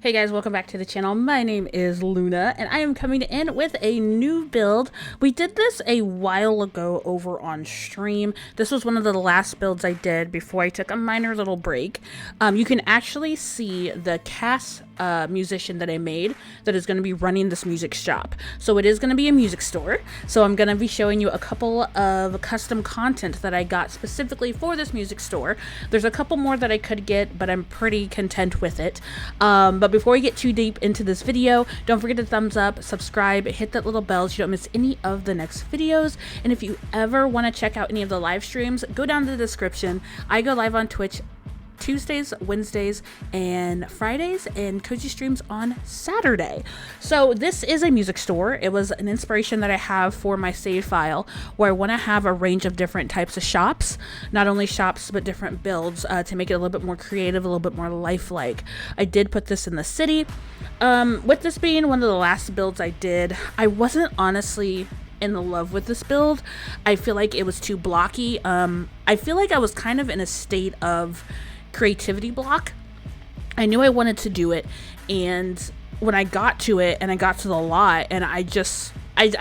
Hey guys, welcome back to the channel. My name is Luna and I am coming in with a new build. We did this a while ago over on stream. This was one of the last builds I did before I took a minor little break. You can actually see the cast musician that I made that is going to be running this music shop. So it is going to be a music store. So I'm going to be showing you a couple of custom content that I got specifically for this music store. There's a couple more that I could get, but I'm pretty content with it. But before we get too deep into this video, don't forget to thumbs up, subscribe, hit that little bell so you don't miss any of the next videos. And if you ever want to check out any of the live streams, go down to the description. I go live on Twitch Tuesdays, Wednesdays, and Fridays, and Koji streams on Saturday. So this is a music store. It was an inspiration that I have for my save file, where I want to have a range of different types of shops, not only shops but different builds, to make it a little bit more creative, a little bit more lifelike. I did put this in the city. With this being one of the last builds I did, I wasn't honestly in love with this build. I feel like it was too blocky. I feel like I was kind of in a state of creativity block. I knew I wanted to do it, and when I got to it and I got to the lot, and I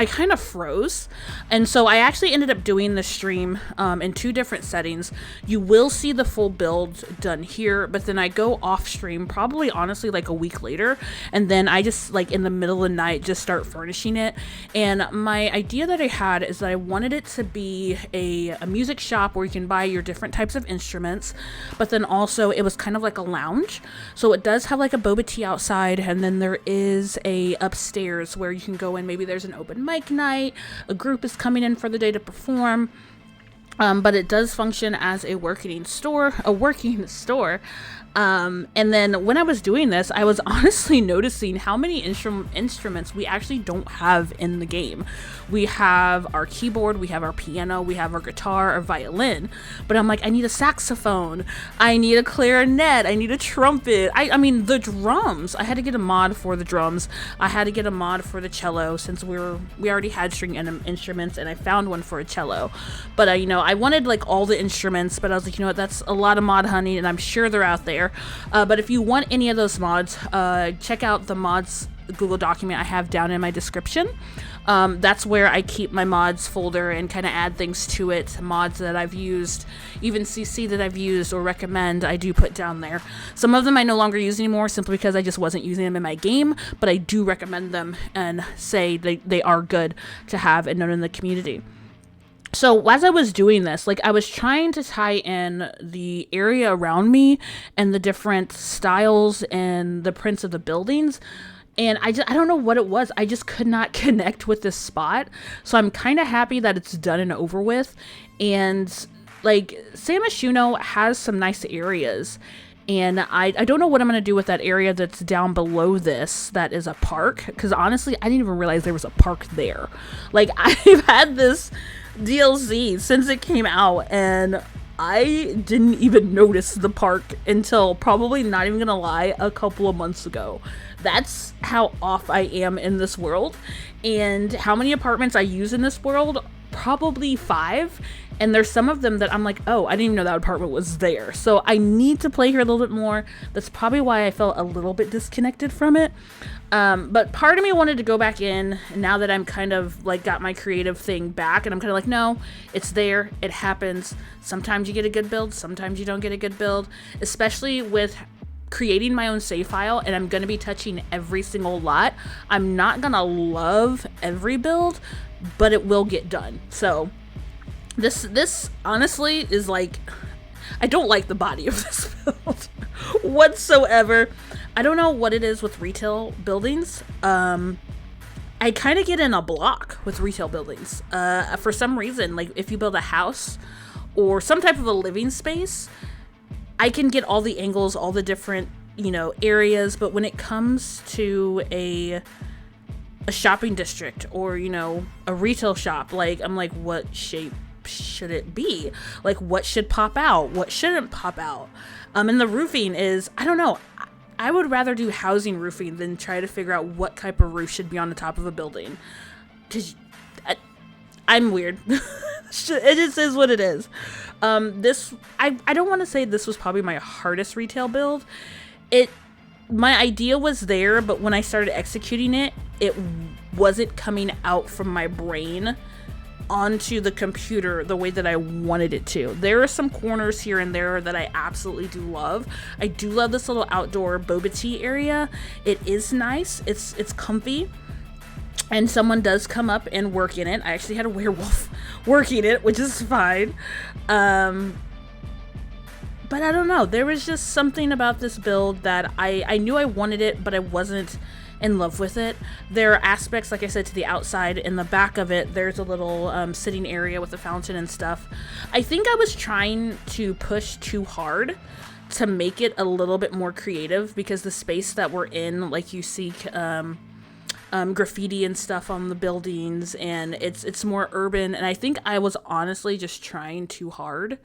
kind of froze. And so I actually ended up doing the stream in two different settings. You will see the full build done here, but then I go off stream probably honestly like a week later, and then I just like in the middle of the night just start furnishing it. And my idea that I had is that I wanted it to be a music shop where you can buy your different types of instruments, but then also it was kind of like a lounge. So it does have like a boba tea outside, and then there is a upstairs where you can go in. Maybe there's an open mic night, a group is coming in for the day to perform, but it does function as a working store. And then when I was doing this, I was honestly noticing how many instruments we actually don't have in the game. We have our keyboard, we have our piano, we have our guitar, our violin, but I'm like, I need a saxophone, I need a clarinet, I need a trumpet. I mean, the drums, I had to get a mod for the drums. I had to get a mod for the cello since we already had string instruments, and I found one for a cello. But I wanted like all the instruments, but I was like, you know what, that's a lot of mod hunting, and I'm sure they're out there. But if you want any of those mods, check out the mods Google document I have down in my description. That's where I keep my mods folder and kind of add things to it. Mods that I've used, even CC that I've used or recommend, I do put down there. Some of them I no longer use anymore simply because I just wasn't using them in my game, but I do recommend them and say they are good to have and known in the community. So as I was doing this, like I was trying to tie in the area around me and the different styles and the prints of the buildings. And I don't know what it was. I just could not connect with this spot. So I'm kind of happy that it's done and over with. And like San Myshuno has some nice areas. And I don't know what I'm going to do with that area that's down below this that is a park. Because honestly, I didn't even realize there was a park there. Like I've had this DLC since it came out, and I didn't even notice the park until probably, not even gonna lie, a couple of months ago. That's how off I am in this world. And how many apartments I use in this world? Probably 5. And there's some of them that I'm like, oh, I didn't even know that apartment was there. So I need to play here a little bit more. That's probably why I felt a little bit disconnected from it. But part of me wanted to go back in, and now that I'm kind of like got my creative thing back, and I'm kind of like, no, it's there, it happens. Sometimes you get a good build, sometimes you don't get a good build, especially with creating my own save file, and I'm going to be touching every single lot. I'm not going to love every build, but it will get done. So this honestly is like, I don't like the body of this build whatsoever. I don't know what it is with retail buildings. I kind of get in a block with retail buildings. For some reason, like if you build a house or some type of a living space, I can get all the angles, all the different, areas. But when it comes to a shopping district or, a retail shop, like I'm like, what shape should it be? Like what should pop out? What shouldn't pop out? And the roofing is, I don't know. I would rather do housing roofing than try to figure out what type of roof should be on the top of a building. Because I'm weird. It just is what it is. I don't want to say this was probably my hardest retail build. It my idea was there, but when I started executing it, it wasn't coming out from my brain onto the computer the way that I wanted it to. There are some corners here and there that I absolutely do love. I do love this little outdoor boba tea area. It is nice. It's comfy. And someone does come up and work in it. I actually had a werewolf working it, which is fine. But I don't know. There was just something about this build that I knew I wanted it, but I wasn't in love with it. There are aspects, like I said, to the outside. In the back of it, there's a little sitting area with a fountain and stuff. I think I was trying to push too hard to make it a little bit more creative, because the space that we're in, like you see graffiti and stuff on the buildings, and it's more urban, and I think I was honestly just trying too hard.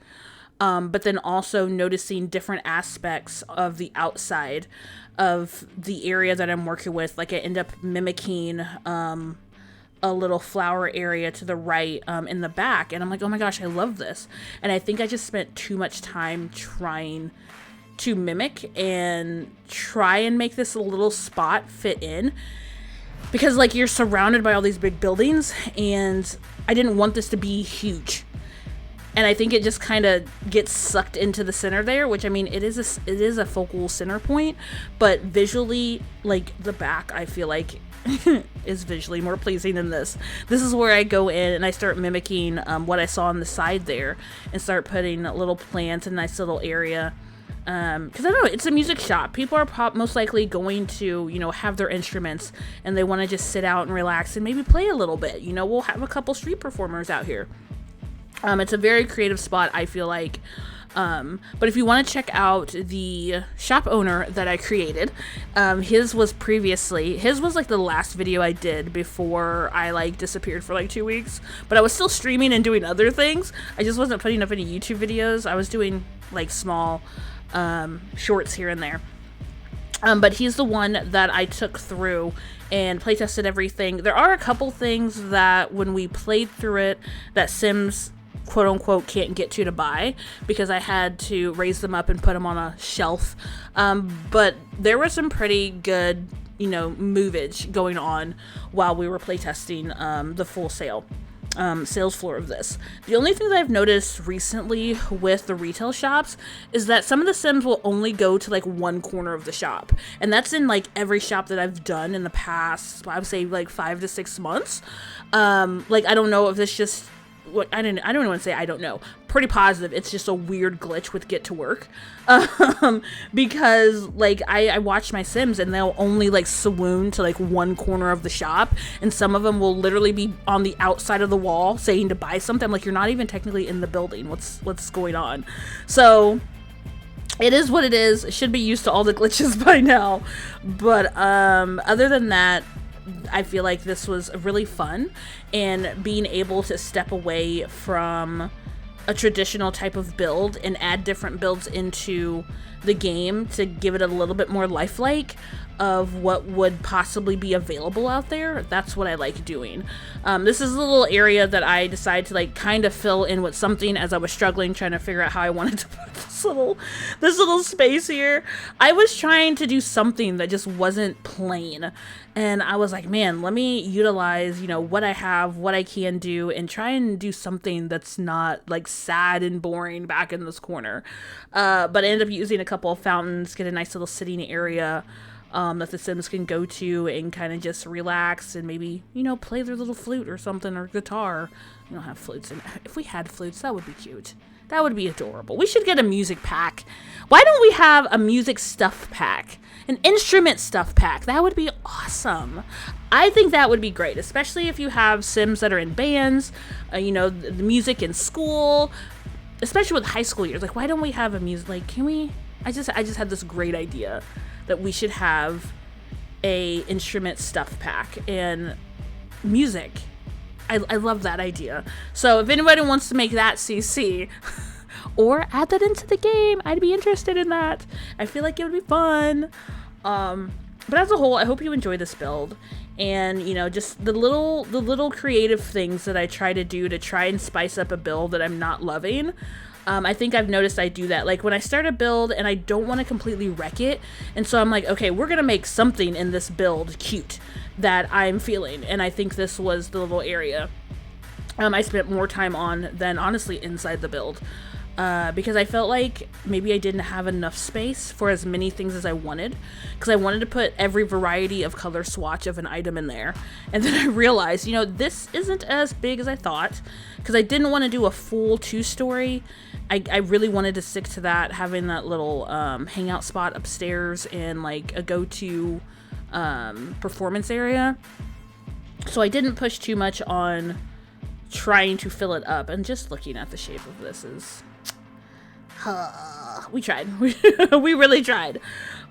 But then also noticing different aspects of the outside of the area that I'm working with. Like I end up mimicking a little flower area to the right in the back. And I'm like, oh my gosh, I love this. And I think I just spent too much time trying to mimic and try and make this little spot fit in. Because like you're surrounded by all these big buildings, and I didn't want this to be huge. And I think it just kind of gets sucked into the center there, which, I mean, it is a focal center point, but visually, like, the back, I feel like, is visually more pleasing than this. This is where I go in and I start mimicking what I saw on the side there, and start putting little plants in a nice little area. Because I don't know, it's a music shop. People are most likely going to, you know, have their instruments, and they want to just sit out and relax and maybe play a little bit. You know, we'll have a couple street performers out here. It's a very creative spot, I feel like. But if you want to check out the shop owner that I created, his was like the last video I did before I like disappeared for like 2 weeks. But I was still streaming and doing other things. I just wasn't putting up any YouTube videos. I was doing like small shorts here and there. But he's the one that I took through and playtested everything. There are a couple things that when we played through it that Sims quote unquote can't get to buy, because I had to raise them up and put them on a shelf. But there was some pretty good, you know, movage going on while we were playtesting the full sales floor of this. The only thing that I've noticed recently with the retail shops is that some of the Sims will only go to like one corner of the shop, and that's in like every shop that I've done in the past, I would say like 5 to 6 months. Like I don't know if it's just what I don't even want to say I don't know. Pretty positive it's just a weird glitch with Get to Work. Because like I watch my Sims and they'll only like swoon to like one corner of the shop, and some of them will literally be on the outside of the wall saying to buy something. I'm like, you're not even technically in the building. What's going on? So it is what it is. It should be used to all the glitches by now. But other than that, I feel like this was really fun, and being able to step away from a traditional type of build and add different builds into the game to give it a little bit more lifelike of what would possibly be available out there. That's what I like doing. This is a little area that I decided to like kind of fill in with something as I was struggling trying to figure out how I wanted to put this little space here. I was trying to do something that just wasn't plain, and I was like, man, let me utilize, you know, what I have, what I can do, and try and do something that's not like sad and boring back in this corner. But I ended up using a couple of fountains, get a nice little sitting area that the Sims can go to and kind of just relax and maybe, you know, play their little flute or something, or guitar. We don't have flutes, and if we had flutes, that would be cute. That would be adorable. We should get a music pack. Why don't we have a music stuff pack? An instrument stuff pack. That would be awesome. I think that would be great, especially if you have Sims that are in bands, you know, the music in school, especially with high school years. Like, why don't we have a music, like, can we, I just had this great idea that we should have a instrument stuff pack and music. I love that idea. So if anybody wants to make that CC or add that into the game, I'd be interested in that. I feel like it would be fun. But as a whole, I hope you enjoy this build, and you know, just the little creative things that I try to do to try and spice up a build that I'm not loving. I think I've noticed I do that. Like when I start a build and I don't want to completely wreck it, and so I'm like, okay, we're gonna make something in this build cute that I'm feeling, and I think this was the little area I spent more time on than honestly inside the build. Because I felt like maybe I didn't have enough space for as many things as I wanted, because I wanted to put every variety of color swatch of an item in there. And then I realized, you know, this isn't as big as I thought, because I didn't want to do a full 2-story. I really wanted to stick to that, having that little hangout spot upstairs and like a go-to performance area. So I didn't push too much on trying to fill it up, and just looking at the shape of this is... we tried. We really tried,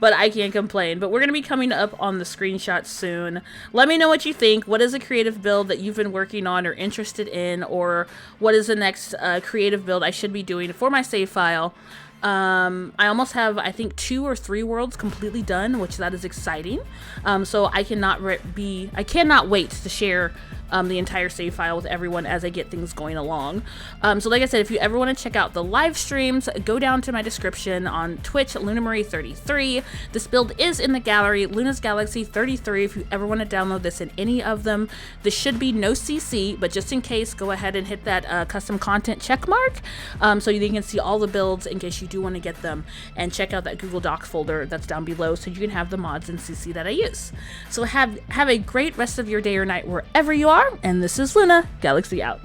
but I can't complain. But we're going to be coming up on the screenshots soon. Let me know what you think. What is a creative build that you've been working on or interested in, or what is the next creative build I should be doing for my save file? I almost have, I think, 2 or 3 worlds completely done, which that is exciting. So I cannot wait to share the entire save file with everyone as I get things going along. So like I said, if you ever want to check out the live streams, go down to my description on Twitch, LunaMarie33. This build is in the gallery, Luna's Galaxy 33. If you ever want to download this in any of them, this should be no CC, but just in case, go ahead and hit that custom content check mark, so you can see all the builds in case you do want to get them, and check out that Google Doc folder that's down below so you can have the mods in CC that I use. So have a great rest of your day or night wherever you are, and this is Luna Galaxy out.